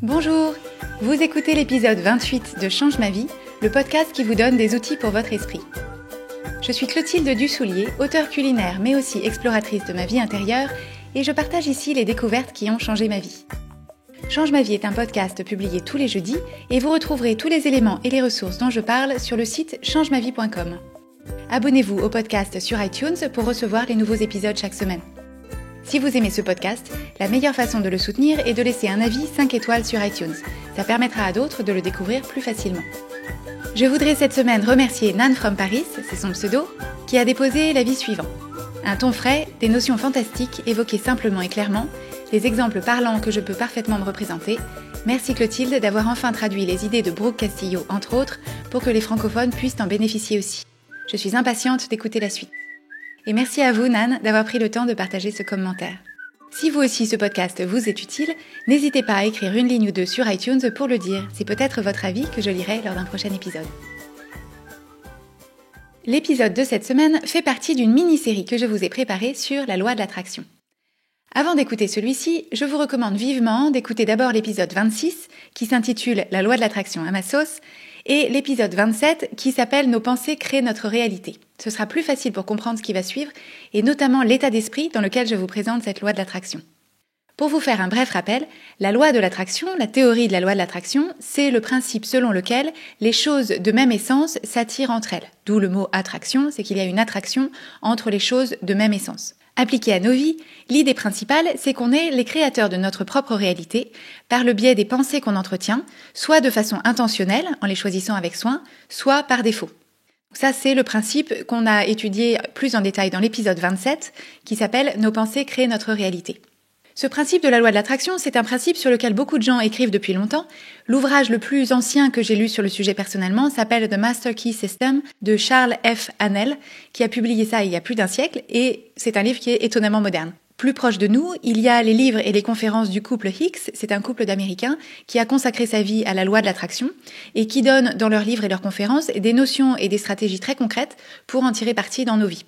Bonjour, vous écoutez l'épisode 28 de Change ma vie, le podcast qui vous donne des outils pour votre esprit. Je suis Clotilde Dussoulier, auteure culinaire mais aussi exploratrice de ma vie intérieure et je partage ici les découvertes qui ont changé ma vie. Change ma vie est un podcast publié tous les jeudis et vous retrouverez tous les éléments et les ressources dont je parle sur le site changemavie.com. Abonnez-vous au podcast sur iTunes pour recevoir les nouveaux épisodes chaque semaine. Si vous aimez ce podcast, la meilleure façon de le soutenir est de laisser un avis 5 étoiles sur iTunes. Ça permettra à d'autres de le découvrir plus facilement. Je voudrais cette semaine remercier Nan from Paris, c'est son pseudo, qui a déposé l'avis suivant. Un ton frais, des notions fantastiques évoquées simplement et clairement, des exemples parlants que je peux parfaitement me représenter. Merci Clotilde d'avoir enfin traduit les idées de Brooke Castillo, entre autres, pour que les francophones puissent en bénéficier aussi. Je suis impatiente d'écouter la suite. Et merci à vous, Nan, d'avoir pris le temps de partager ce commentaire. Si vous aussi ce podcast vous est utile, n'hésitez pas à écrire une ligne ou deux sur iTunes pour le dire. C'est peut-être votre avis que je lirai lors d'un prochain épisode. L'épisode de cette semaine fait partie d'une mini-série que je vous ai préparée sur la loi de l'attraction. Avant d'écouter celui-ci, je vous recommande vivement d'écouter d'abord l'épisode 26 qui s'intitule « La loi de l'attraction à ma sauce » et l'épisode 27 qui s'appelle « Nos pensées créent notre réalité ». Ce sera plus facile pour comprendre ce qui va suivre et notamment l'état d'esprit dans lequel je vous présente cette loi de l'attraction. Pour vous faire un bref rappel, la loi de l'attraction, la théorie de la loi de l'attraction, c'est le principe selon lequel les choses de même essence s'attirent entre elles. D'où le mot attraction, c'est qu'il y a une attraction entre les choses de même essence. Appliquée à nos vies, l'idée principale, c'est qu'on est les créateurs de notre propre réalité par le biais des pensées qu'on entretient, soit de façon intentionnelle, en les choisissant avec soin, soit par défaut. Ça, c'est le principe qu'on a étudié plus en détail dans l'épisode 27, qui s'appelle « Nos pensées créent notre réalité ». Ce principe de la loi de l'attraction, c'est un principe sur lequel beaucoup de gens écrivent depuis longtemps. L'ouvrage le plus ancien que j'ai lu sur le sujet personnellement s'appelle « The Master Key System » de Charles F. Haanel, qui a publié ça il y a plus d'un siècle, et c'est un livre qui est étonnamment moderne. Plus proche de nous, il y a les livres et les conférences du couple Hicks, c'est un couple d'Américains qui a consacré sa vie à la loi de l'attraction et qui donne dans leurs livres et leurs conférences des notions et des stratégies très concrètes pour en tirer parti dans nos vies.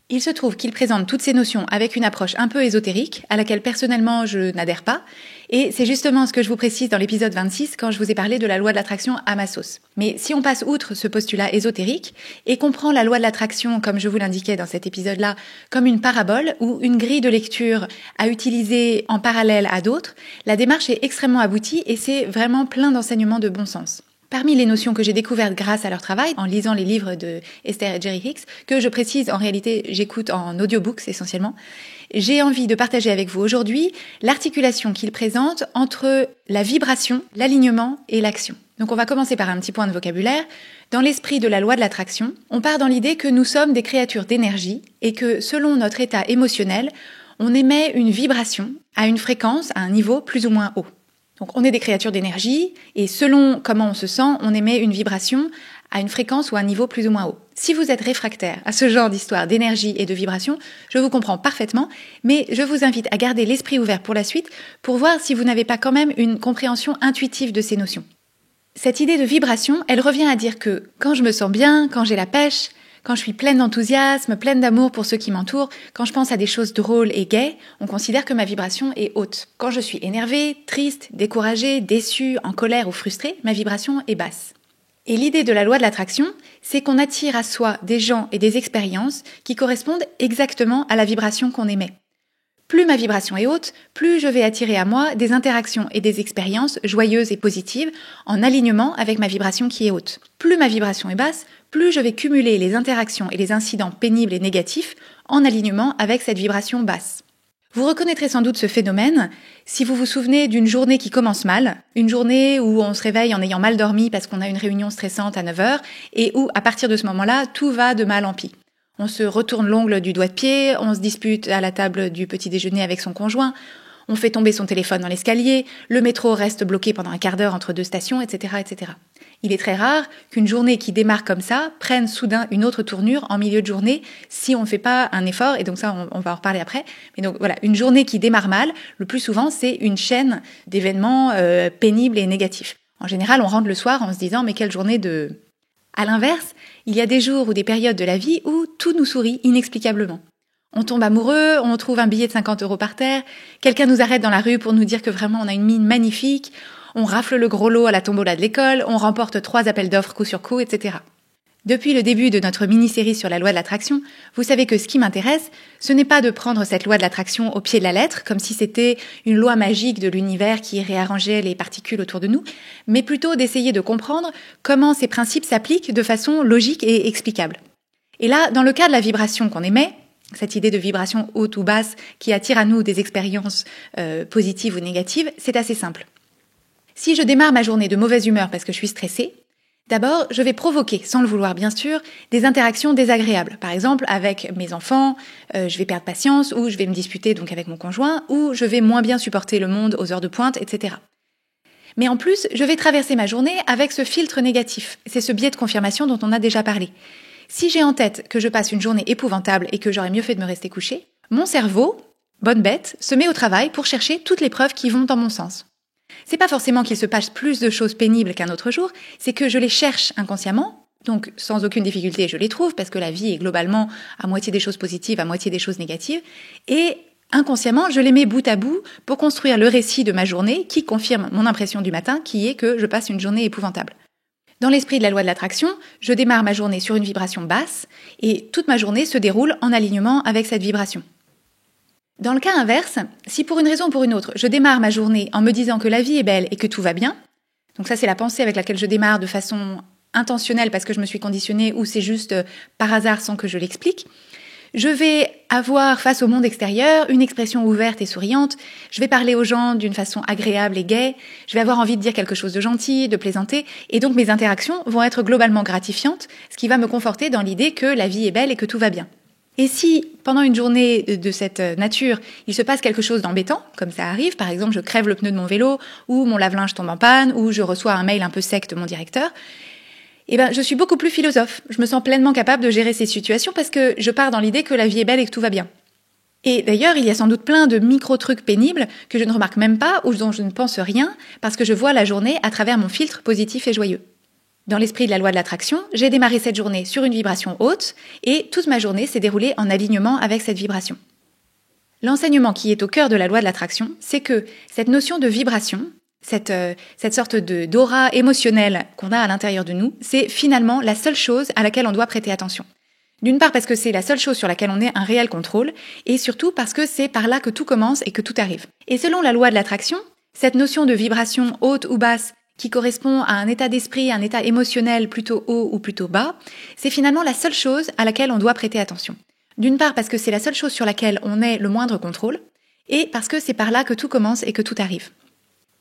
Il se trouve qu'il présente toutes ces notions avec une approche un peu ésotérique, à laquelle personnellement je n'adhère pas, et c'est justement ce que je vous précise dans l'épisode 26 quand je vous ai parlé de la loi de l'attraction à ma sauce. Mais si on passe outre ce postulat ésotérique et qu'on prend la loi de l'attraction, comme je vous l'indiquais dans cet épisode-là, comme une parabole ou une grille de lecture à utiliser en parallèle à d'autres, la démarche est extrêmement aboutie et c'est vraiment plein d'enseignements de bon sens. Parmi les notions que j'ai découvertes grâce à leur travail, en lisant les livres de Esther et Jerry Hicks, que je précise, en réalité, j'écoute en audiobooks essentiellement, j'ai envie de partager avec vous aujourd'hui l'articulation qu'ils présentent entre la vibration, l'alignement et l'action. Donc on va commencer par un petit point de vocabulaire. Dans l'esprit de la loi de l'attraction, on part dans l'idée que nous sommes des créatures d'énergie et que selon notre état émotionnel, on émet une vibration à une fréquence, à un niveau plus ou moins haut. Donc on est des créatures d'énergie et selon comment on se sent, on émet une vibration à une fréquence ou à un niveau plus ou moins haut. Si vous êtes réfractaire à ce genre d'histoire d'énergie et de vibration, je vous comprends parfaitement, mais je vous invite à garder l'esprit ouvert pour la suite pour voir si vous n'avez pas quand même une compréhension intuitive de ces notions. Cette idée de vibration, elle revient à dire que quand je me sens bien, quand j'ai la pêche, quand je suis pleine d'enthousiasme, pleine d'amour pour ceux qui m'entourent, quand je pense à des choses drôles et gaies, on considère que ma vibration est haute. Quand je suis énervée, triste, découragée, déçue, en colère ou frustrée, ma vibration est basse. Et l'idée de la loi de l'attraction, c'est qu'on attire à soi des gens et des expériences qui correspondent exactement à la vibration qu'on émet. Plus ma vibration est haute, plus je vais attirer à moi des interactions et des expériences joyeuses et positives en alignement avec ma vibration qui est haute. Plus ma vibration est basse, plus je vais cumuler les interactions et les incidents pénibles et négatifs en alignement avec cette vibration basse. Vous reconnaîtrez sans doute ce phénomène si vous vous souvenez d'une journée qui commence mal, une journée où on se réveille en ayant mal dormi parce qu'on a une réunion stressante à 9h et où, à partir de ce moment-là, tout va de mal en pis. On se retourne l'ongle du doigt de pied, on se dispute à la table du petit déjeuner avec son conjoint, on fait tomber son téléphone dans l'escalier, le métro reste bloqué pendant un quart d'heure entre deux stations, etc., etc. Il est très rare qu'une journée qui démarre comme ça prenne soudain une autre tournure en milieu de journée si on ne fait pas un effort, et donc ça on va en reparler après. Mais donc voilà, une journée qui démarre mal, le plus souvent c'est une chaîne d'événements pénibles et négatifs. En général, on rentre le soir en se disant « mais quelle journée de… ». À l'inverse, il y a des jours ou des périodes de la vie où tout nous sourit inexplicablement. On tombe amoureux, on trouve un billet de 50 € par terre, quelqu'un nous arrête dans la rue pour nous dire que vraiment on a une mine magnifique, on rafle le gros lot à la tombola de l'école, on remporte 3 appels d'offres coup sur coup, etc. Depuis le début de notre mini-série sur la loi de l'attraction, vous savez que ce qui m'intéresse, ce n'est pas de prendre cette loi de l'attraction au pied de la lettre, comme si c'était une loi magique de l'univers qui réarrangeait les particules autour de nous, mais plutôt d'essayer de comprendre comment ces principes s'appliquent de façon logique et explicable. Et là, dans le cas de la vibration qu'on émet, cette idée de vibration haute ou basse qui attire à nous des expériences positives ou négatives, c'est assez simple. Si je démarre ma journée de mauvaise humeur parce que je suis stressée, d'abord, je vais provoquer, sans le vouloir bien sûr, des interactions désagréables. Par exemple, avec mes enfants, je vais perdre patience, ou je vais me disputer donc avec mon conjoint, ou je vais moins bien supporter le monde aux heures de pointe, etc. Mais en plus, je vais traverser ma journée avec ce filtre négatif. C'est ce biais de confirmation dont on a déjà parlé. Si j'ai en tête que je passe une journée épouvantable et que j'aurais mieux fait de me rester couché, mon cerveau, bonne bête, se met au travail pour chercher toutes les preuves qui vont dans mon sens. C'est pas forcément qu'il se passe plus de choses pénibles qu'un autre jour, c'est que je les cherche inconsciemment, donc sans aucune difficulté je les trouve, parce que la vie est globalement à moitié des choses positives, à moitié des choses négatives, et inconsciemment je les mets bout à bout pour construire le récit de ma journée qui confirme mon impression du matin, qui est que je passe une journée épouvantable. Dans l'esprit de la loi de l'attraction, je démarre ma journée sur une vibration basse, et toute ma journée se déroule en alignement avec cette vibration. Dans le cas inverse, si pour une raison ou pour une autre, je démarre ma journée en me disant que la vie est belle et que tout va bien, donc ça c'est la pensée avec laquelle je démarre de façon intentionnelle parce que je me suis conditionnée ou c'est juste par hasard sans que je l'explique, je vais avoir face au monde extérieur une expression ouverte et souriante, je vais parler aux gens d'une façon agréable et gaie, je vais avoir envie de dire quelque chose de gentil, de plaisanter, et donc mes interactions vont être globalement gratifiantes, ce qui va me conforter dans l'idée que la vie est belle et que tout va bien. Et si, pendant une journée de cette nature, il se passe quelque chose d'embêtant, comme ça arrive, par exemple je crève le pneu de mon vélo, ou mon lave-linge tombe en panne, ou je reçois un mail un peu sec de mon directeur, je suis beaucoup plus philosophe. Je me sens pleinement capable de gérer ces situations parce que je pars dans l'idée que la vie est belle et que tout va bien. Et d'ailleurs, il y a sans doute plein de micro-trucs pénibles que je ne remarque même pas ou dont je ne pense rien parce que je vois la journée à travers mon filtre positif et joyeux. Dans l'esprit de la loi de l'attraction, j'ai démarré cette journée sur une vibration haute et toute ma journée s'est déroulée en alignement avec cette vibration. L'enseignement qui est au cœur de la loi de l'attraction, c'est que cette notion de vibration, cette sorte d'aura émotionnelle qu'on a à l'intérieur de nous, c'est finalement la seule chose à laquelle on doit prêter attention. D'une part parce que c'est la seule chose sur laquelle on ait un réel contrôle, et surtout parce que c'est par là que tout commence et que tout arrive. Et selon la loi de l'attraction, cette notion de vibration haute ou basse, qui correspond à un état d'esprit, un état émotionnel plutôt haut ou plutôt bas, c'est finalement la seule chose à laquelle on doit prêter attention. D'une part parce que c'est la seule chose sur laquelle on ait le moindre contrôle, et parce que c'est par là que tout commence et que tout arrive.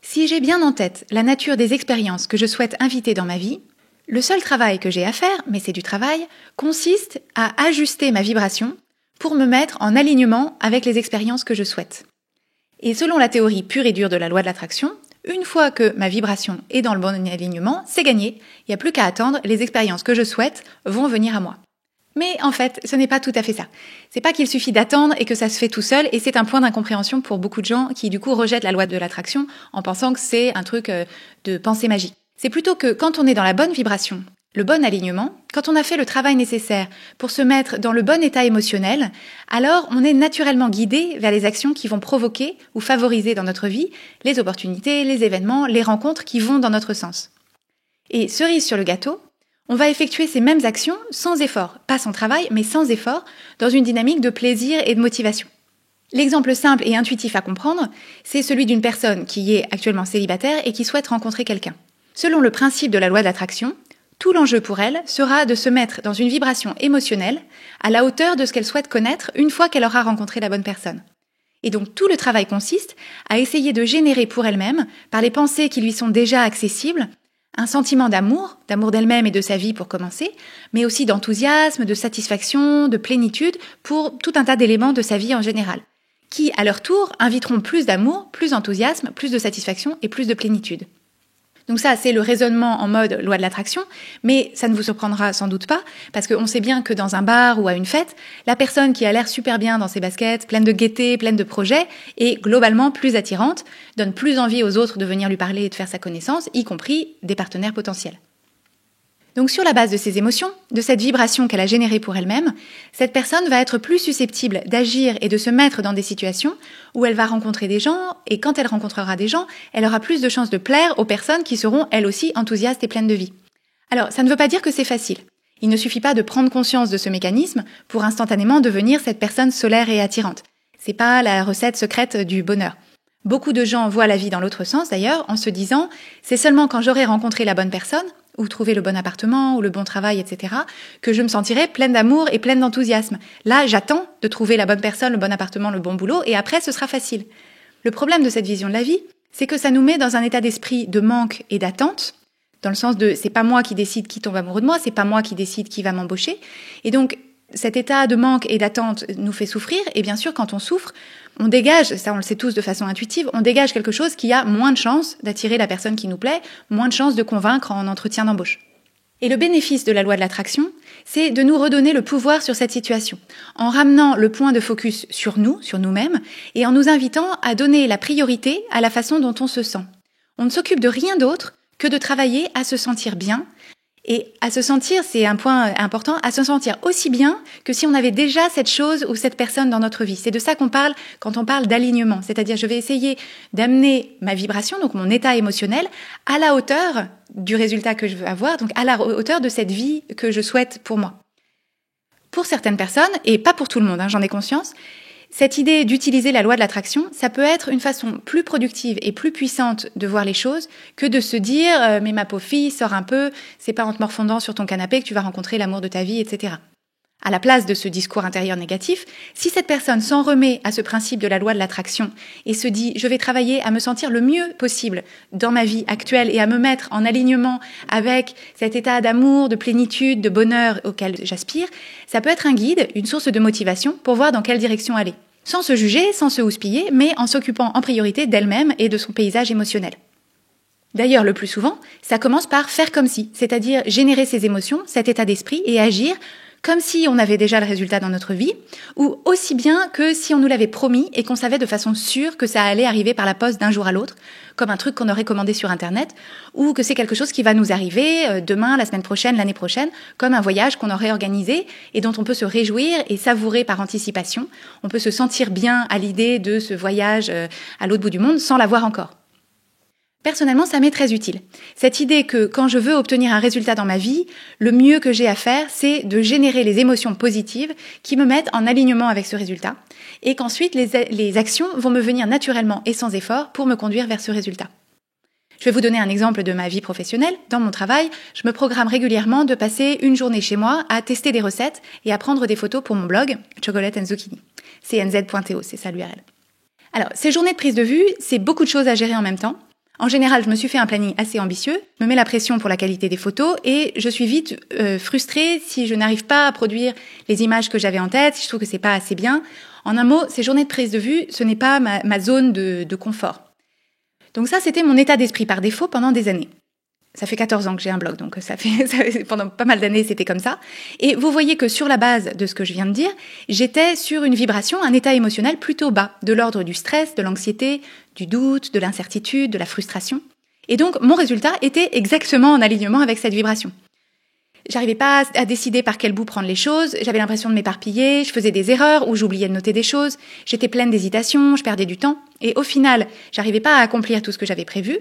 Si j'ai bien en tête la nature des expériences que je souhaite inviter dans ma vie, le seul travail que j'ai à faire, mais c'est du travail, consiste à ajuster ma vibration pour me mettre en alignement avec les expériences que je souhaite. Et selon la théorie pure et dure de la loi de l'attraction, une fois que ma vibration est dans le bon alignement, c'est gagné. Il n'y a plus qu'à attendre, les expériences que je souhaite vont venir à moi. Mais en fait, ce n'est pas tout à fait ça. C'est pas qu'il suffit d'attendre et que ça se fait tout seul, et c'est un point d'incompréhension pour beaucoup de gens qui du coup rejettent la loi de l'attraction en pensant que c'est un truc de pensée magique. C'est plutôt que quand on est dans la bonne vibration, le bon alignement, quand on a fait le travail nécessaire pour se mettre dans le bon état émotionnel, alors on est naturellement guidé vers les actions qui vont provoquer ou favoriser dans notre vie les opportunités, les événements, les rencontres qui vont dans notre sens. Et cerise sur le gâteau, on va effectuer ces mêmes actions sans effort, pas sans travail, mais sans effort, dans une dynamique de plaisir et de motivation. L'exemple simple et intuitif à comprendre, c'est celui d'une personne qui est actuellement célibataire et qui souhaite rencontrer quelqu'un. Selon le principe de la loi de l'attraction, tout l'enjeu pour elle sera de se mettre dans une vibration émotionnelle à la hauteur de ce qu'elle souhaite connaître une fois qu'elle aura rencontré la bonne personne. Et donc tout le travail consiste à essayer de générer pour elle-même, par les pensées qui lui sont déjà accessibles, un sentiment d'amour d'elle-même et de sa vie pour commencer, mais aussi d'enthousiasme, de satisfaction, de plénitude pour tout un tas d'éléments de sa vie en général, qui à leur tour inviteront plus d'amour, plus d'enthousiasme, plus de satisfaction et plus de plénitude. Donc ça, c'est le raisonnement en mode loi de l'attraction, mais ça ne vous surprendra sans doute pas, parce qu'on sait bien que dans un bar ou à une fête, la personne qui a l'air super bien dans ses baskets, pleine de gaieté, pleine de projets, est globalement plus attirante, donne plus envie aux autres de venir lui parler et de faire sa connaissance, y compris des partenaires potentiels. Donc sur la base de ces émotions, de cette vibration qu'elle a générée pour elle-même, cette personne va être plus susceptible d'agir et de se mettre dans des situations où elle va rencontrer des gens, et quand elle rencontrera des gens, elle aura plus de chances de plaire aux personnes qui seront elles aussi enthousiastes et pleines de vie. Alors, ça ne veut pas dire que c'est facile. Il ne suffit pas de prendre conscience de ce mécanisme pour instantanément devenir cette personne solaire et attirante. C'est pas la recette secrète du bonheur. Beaucoup de gens voient la vie dans l'autre sens d'ailleurs, en se disant « c'est seulement quand j'aurai rencontré la bonne personne », ou trouver le bon appartement, ou le bon travail, etc., que je me sentirai pleine d'amour et pleine d'enthousiasme. Là, j'attends de trouver la bonne personne, le bon appartement, le bon boulot, et après, ce sera facile. Le problème de cette vision de la vie, c'est que ça nous met dans un état d'esprit de manque et d'attente, dans le sens de c'est pas moi qui décide qui tombe amoureux de moi, c'est pas moi qui décide qui va m'embaucher. Et donc, cet état de manque et d'attente nous fait souffrir, et bien sûr, quand on souffre, on dégage, ça on le sait tous de façon intuitive, on dégage quelque chose qui a moins de chances d'attirer la personne qui nous plaît, moins de chances de convaincre en entretien d'embauche. Et le bénéfice de la loi de l'attraction, c'est de nous redonner le pouvoir sur cette situation, en ramenant le point de focus sur nous, sur nous-mêmes, et en nous invitant à donner la priorité à la façon dont on se sent. On ne s'occupe de rien d'autre que de travailler à se sentir bien, et à se sentir, c'est un point important, à se sentir aussi bien que si on avait déjà cette chose ou cette personne dans notre vie. C'est de ça qu'on parle quand on parle d'alignement. C'est-à-dire, je vais essayer d'amener ma vibration, donc mon état émotionnel, à la hauteur du résultat que je veux avoir, donc à la hauteur de cette vie que je souhaite pour moi. Pour certaines personnes, et pas pour tout le monde, j'en ai conscience, cette idée d'utiliser la loi de l'attraction, ça peut être une façon plus productive et plus puissante de voir les choses que de se dire « mais ma pauvre fille, sors un peu, c'est pas en te morfondant sur ton canapé que tu vas rencontrer l'amour de ta vie, etc. » À la place de ce discours intérieur négatif, si cette personne s'en remet à ce principe de la loi de l'attraction et se dit « je vais travailler à me sentir le mieux possible dans ma vie actuelle et à me mettre en alignement avec cet état d'amour, de plénitude, de bonheur auquel j'aspire », ça peut être un guide, une source de motivation pour voir dans quelle direction aller. Sans se juger, sans se houspiller, mais en s'occupant en priorité d'elle-même et de son paysage émotionnel. D'ailleurs, le plus souvent, ça commence par faire comme si, c'est-à-dire générer ses émotions, cet état d'esprit et agir comme si on avait déjà le résultat dans notre vie, ou aussi bien que si on nous l'avait promis et qu'on savait de façon sûre que ça allait arriver par la poste d'un jour à l'autre, comme un truc qu'on aurait commandé sur Internet, ou que c'est quelque chose qui va nous arriver demain, la semaine prochaine, l'année prochaine, comme un voyage qu'on aurait organisé et dont on peut se réjouir et savourer par anticipation. On peut se sentir bien à l'idée de ce voyage à l'autre bout du monde sans l'avoir encore. Personnellement, ça m'est très utile. Cette idée que quand je veux obtenir un résultat dans ma vie, le mieux que j'ai à faire, c'est de générer les émotions positives qui me mettent en alignement avec ce résultat et qu'ensuite les actions vont me venir naturellement et sans effort pour me conduire vers ce résultat. Je vais vous donner un exemple de ma vie professionnelle. Dans mon travail, je me programme régulièrement de passer une journée chez moi à tester des recettes et à prendre des photos pour mon blog Chocolate and Zucchini. cnz.to, c'est ça l'URL. Alors, ces journées de prise de vue, c'est beaucoup de choses à gérer en même temps. En général, je me suis fait un planning assez ambitieux, me mets la pression pour la qualité des photos et je suis vite frustrée si je n'arrive pas à produire les images que j'avais en tête, si je trouve que c'est pas assez bien. En un mot, ces journées de prise de vue, ce n'est pas ma zone de confort. Donc ça, c'était mon état d'esprit par défaut pendant des années. Ça fait 14 ans que j'ai un blog, donc pendant pas mal d'années, c'était comme ça. Et vous voyez que sur la base de ce que je viens de dire, j'étais sur une vibration, un état émotionnel plutôt bas, de l'ordre du stress, de l'anxiété, du doute, de l'incertitude, de la frustration. Et donc, mon résultat était exactement en alignement avec cette vibration. J'arrivais pas à décider par quel bout prendre les choses, j'avais l'impression de m'éparpiller, je faisais des erreurs ou j'oubliais de noter des choses, j'étais pleine d'hésitation, je perdais du temps. Et au final, j'arrivais pas à accomplir tout ce que j'avais prévu.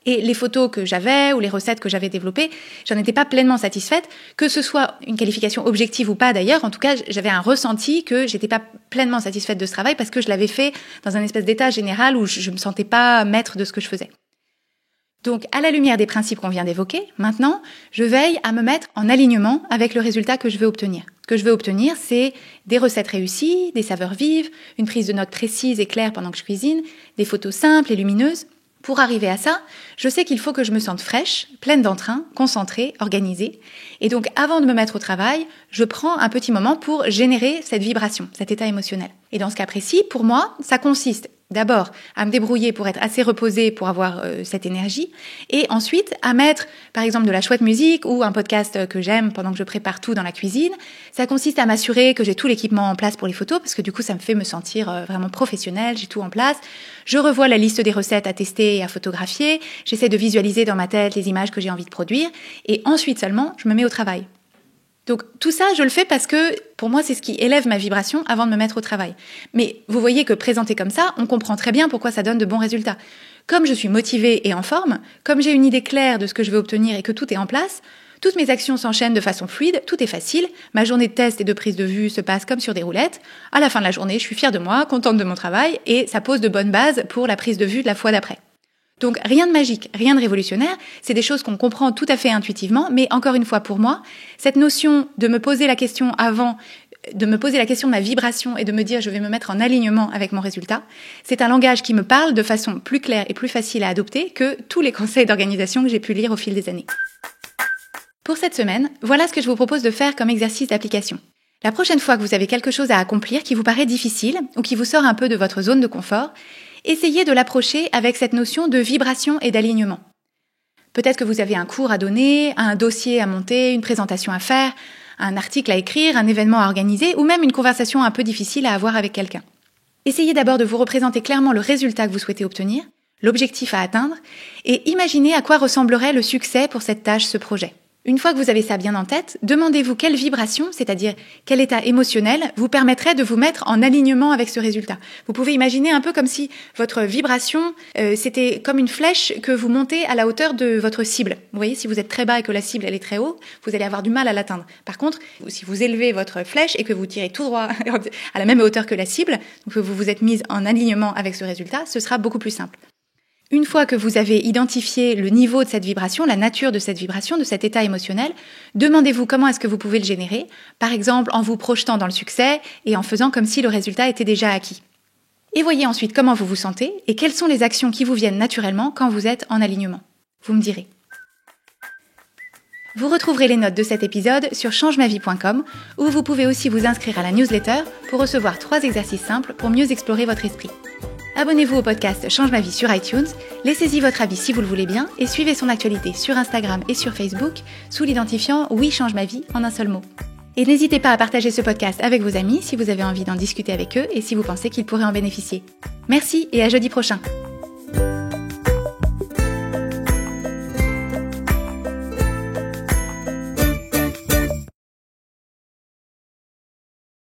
Et les photos que j'avais ou les recettes que j'avais développées, j'en étais pas pleinement satisfaite, que ce soit une qualification objective ou pas d'ailleurs. En tout cas, j'avais un ressenti que j'étais pas pleinement satisfaite de ce travail parce que je l'avais fait dans un espèce d'état général où je me sentais pas maître de ce que je faisais. Donc, à la lumière des principes qu'on vient d'évoquer, maintenant, je veille à me mettre en alignement avec le résultat que je veux obtenir. Ce que je veux obtenir, c'est des recettes réussies, des saveurs vives, une prise de notes précise et claire pendant que je cuisine, des photos simples et lumineuses. Pour arriver à ça, je sais qu'il faut que je me sente fraîche, pleine d'entrain, concentrée, organisée. Et donc, avant de me mettre au travail, je prends un petit moment pour générer cette vibration, cet état émotionnel. Et dans ce cas précis, pour moi, ça consiste d'abord à me débrouiller pour être assez reposée pour avoir cette énergie, et ensuite à mettre par exemple de la chouette musique ou un podcast que j'aime pendant que je prépare tout dans la cuisine. Ça consiste à m'assurer que j'ai tout l'équipement en place pour les photos, parce que du coup ça me fait me sentir vraiment professionnelle, j'ai tout en place. Je revois la liste des recettes à tester et à photographier, j'essaie de visualiser dans ma tête les images que j'ai envie de produire, et ensuite seulement je me mets au travail. Donc tout ça, je le fais parce que pour moi, c'est ce qui élève ma vibration avant de me mettre au travail. Mais vous voyez que présenté comme ça, on comprend très bien pourquoi ça donne de bons résultats. Comme je suis motivée et en forme, comme j'ai une idée claire de ce que je veux obtenir et que tout est en place, toutes mes actions s'enchaînent de façon fluide, tout est facile, ma journée de test et de prise de vue se passe comme sur des roulettes. À la fin de la journée, je suis fière de moi, contente de mon travail et ça pose de bonnes bases pour la prise de vue de la fois d'après. Donc rien de magique, rien de révolutionnaire, c'est des choses qu'on comprend tout à fait intuitivement, mais encore une fois pour moi, cette notion de me poser la question avant, de me poser la question de ma vibration et de me dire je vais me mettre en alignement avec mon résultat, c'est un langage qui me parle de façon plus claire et plus facile à adopter que tous les conseils d'organisation que j'ai pu lire au fil des années. Pour cette semaine, voilà ce que je vous propose de faire comme exercice d'application. La prochaine fois que vous avez quelque chose à accomplir qui vous paraît difficile ou qui vous sort un peu de votre zone de confort, essayez de l'approcher avec cette notion de vibration et d'alignement. Peut-être que vous avez un cours à donner, un dossier à monter, une présentation à faire, un article à écrire, un événement à organiser ou même une conversation un peu difficile à avoir avec quelqu'un. Essayez d'abord de vous représenter clairement le résultat que vous souhaitez obtenir, l'objectif à atteindre, et imaginez à quoi ressemblerait le succès pour cette tâche, ce projet. Une fois que vous avez ça bien en tête, demandez-vous quelle vibration, c'est-à-dire quel état émotionnel, vous permettrait de vous mettre en alignement avec ce résultat. Vous pouvez imaginer un peu comme si votre vibration, c'était comme une flèche que vous montez à la hauteur de votre cible. Vous voyez, si vous êtes très bas et que la cible elle est très haut, vous allez avoir du mal à l'atteindre. Par contre, si vous élevez votre flèche et que vous tirez tout droit à la même hauteur que la cible, donc que vous vous êtes mise en alignement avec ce résultat, ce sera beaucoup plus simple. Une fois que vous avez identifié le niveau de cette vibration, la nature de cette vibration, de cet état émotionnel, demandez-vous comment est-ce que vous pouvez le générer, par exemple en vous projetant dans le succès et en faisant comme si le résultat était déjà acquis. Et voyez ensuite comment vous vous sentez et quelles sont les actions qui vous viennent naturellement quand vous êtes en alignement. Vous me direz. Vous retrouverez les notes de cet épisode sur changemavie.com où vous pouvez aussi vous inscrire à la newsletter pour recevoir 3 exercices simples pour mieux explorer votre esprit. Abonnez-vous au podcast Change ma vie sur iTunes, laissez-y votre avis si vous le voulez bien et suivez son actualité sur Instagram et sur Facebook sous l'identifiant Oui Change ma vie en un seul mot. Et n'hésitez pas à partager ce podcast avec vos amis si vous avez envie d'en discuter avec eux et si vous pensez qu'ils pourraient en bénéficier. Merci et à jeudi prochain.